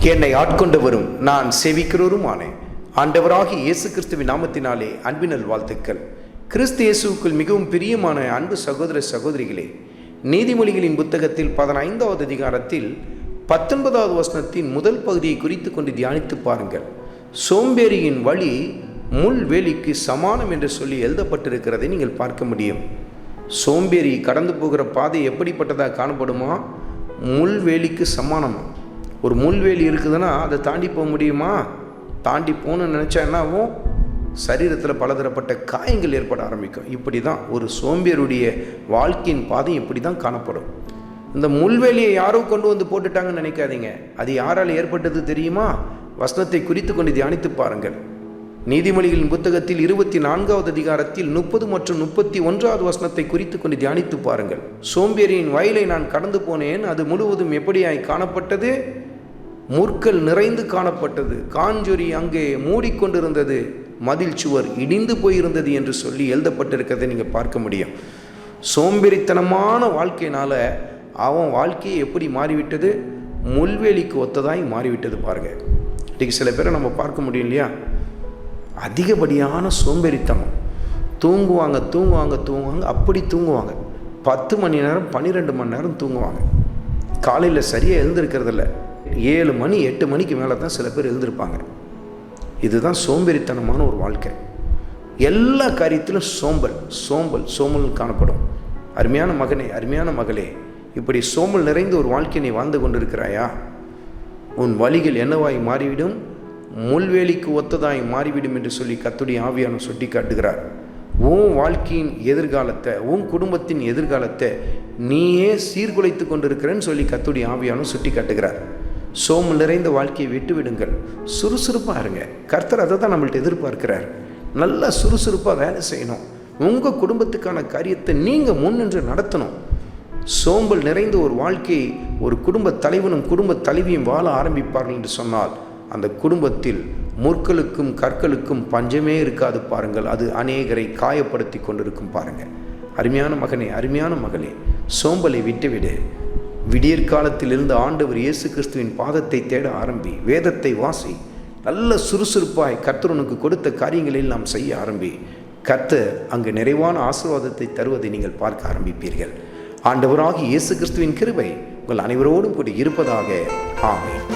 என்னை ஆட்கொண்டவரும் நான் சேவிக்கிறவருமானேன். ஆண்டவராகிய இயேசு கிறிஸ்துவின் நாமத்தினாலே அன்பினல் வாழ்த்துக்கள். கிறிஸ்து இயேசுவுக்குள் மிகவும் பிரியமான அன்பு சகோதர சகோதரிகளே, நீதிமொழிகளின் புத்தகத்தில் 15வது அதிகாரத்தில் 19வது வசனத்தின் முதல் பகுதியை குறித்து கொண்டு தியானித்து பாருங்கள். சோம்பேறியின் வழி முள்வேலிக்கு சமானம் என்று சொல்லி எழுதப்பட்டிருக்கிறதை நீங்கள் பார்க்க முடியும். சோம்பேறி கடந்து போகிற பாதை எப்படிப்பட்டதாக காணப்படுமா? முள்வேலிக்கு சமானமா? ஒரு முள்வேலி இருக்குதுன்னா அதை தாண்டி போக முடியுமா? தாண்டி போகணும்னு நினச்சா என்ன ஆகும்? சரீரத்தில் பலதரப்பட்ட காயங்கள் ஏற்பட ஆரம்பிக்கும். இப்படி தான் ஒரு சோம்பேறியுடைய வாழ்க்கையின் பாதை இப்படி தான் காணப்படும். இந்த முள்வேலியை யாரோ கொண்டு வந்து போட்டுட்டாங்கன்னு நினைக்காதீங்க. அது யாரால் ஏற்பட்டது தெரியுமா? வசனத்தை குறித்து கொண்டு தியானித்து பாருங்கள். நீதிமொழிகளின் புத்தகத்தில் 24வது அதிகாரத்தில் 30 மற்றும் 31வது வசனத்தை குறித்து கொண்டு தியானித்து பாருங்கள். சோம்பேறியின் வயலை நான் கடந்து போனேன், அது முழுவதும் எப்படியாய் காணப்பட்டது? முற்கள் நிறைந்து காணப்பட்டது, காஞ்சொரி அங்கே மூடிக்கொண்டிருந்தது, மதில் சுவர் இடிந்து போயிருந்தது என்று சொல்லி எழுதப்பட்டிருக்கிறதை நீங்கள் பார்க்க முடியும். சோம்பேறித்தனமான வாழ்க்கையினால அவன் வாழ்க்கையை எப்படி மாறிவிட்டது? முள்வேலிக்கு ஒத்ததாய் மாறிவிட்டது. பாருங்க, இன்றைக்கு சில பேரை நம்ம பார்க்க முடியும் இல்லையா? அதிகப்படியான சோம்பேறித்தனம். தூங்குவாங்க, அப்படி தூங்குவாங்க. 10 மணி நேரம் 12 மணி நேரம் தூங்குவாங்க. காலையில் சரியாக எழுந்திருக்கிறதில்ல. 7 மணி 8 மணிக்கு மேலே தான் சில பேர் எழுந்திருப்பாங்க. இதுதான் சோம்பேறித்தனமான ஒரு வாழ்க்கை. எல்லா காரியத்திலும் சோம்பல் காணப்படும். அருமையான மகனே, அருமையான மகளே, இப்படி சோம்பல் நிறைந்த ஒரு வாழ்க்கை நீ வாழ்ந்து கொண்டிருக்கிறாயா? உன் வழிகள் என்னவாய் மாறிவிடும்? முள்வேலிக்கு ஒத்ததாய் மாறிவிடும் என்று சொல்லி கர்த்தருடைய ஆவியானவர் சுட்டி காட்டுகிறார். உன் வாழ்க்கையின் எதிர்காலத்தை, உன் குடும்பத்தின் எதிர்காலத்தை நீயே சீர்குலைத்து கொண்டிருக்கிறேன்னு சொல்லி கர்த்தருடைய ஆவியானவர் சுட்டி காட்டுகிறார். சோம்பல் நிறைந்த வாழ்க்கையை விட்டுவிடுங்கள், சுறுசுறுப்பாக இருங்க. கர்த்தர் அதை தான் நம்மள்ட்ட எதிர்பார்க்கிறார். நல்லா சுறுசுறுப்பாக வேலை செய்யணும். உங்கள் குடும்பத்துக்கான காரியத்தை நீங்கள் முன்னின்று நடத்தணும். சோம்பல் நிறைந்த ஒரு வாழ்க்கையை ஒரு குடும்ப தலைவனும் குடும்ப தலைவியும் வாழ ஆரம்பிப்பார்கள் என்று சொன்னால் அந்த குடும்பத்தில் முற்களுக்கும் கற்களுக்கும் பஞ்சமே இருக்காது. பாருங்கள், அது அநேகரை காயப்படுத்தி கொண்டிருக்கும். பாருங்கள், அருமையான மகனே, அருமையான மகளே, சோம்பலை விட்டுவிடு. விடியற்காலத்திலிருந்து ஆண்டவர் இயேசு கிறிஸ்துவின் பாதத்தை தேட ஆரம்பி. வேதத்தை வாசி. நல்ல சுறுசுறுப்பாய் கர்த்தர் உனக்கு கொடுத்த காரியங்களில் நாம் செய்ய ஆரம்பி. கர்த்தர் அங்கு நிறைவான ஆசீர்வாதத்தை தருவதை நீங்கள் பார்க்க ஆரம்பிப்பீர்கள். ஆண்டவராகிய இயேசு கிறிஸ்துவின் கிருபை உங்கள் அனைவரோடும் கூட இருப்பதாக. ஆமென்.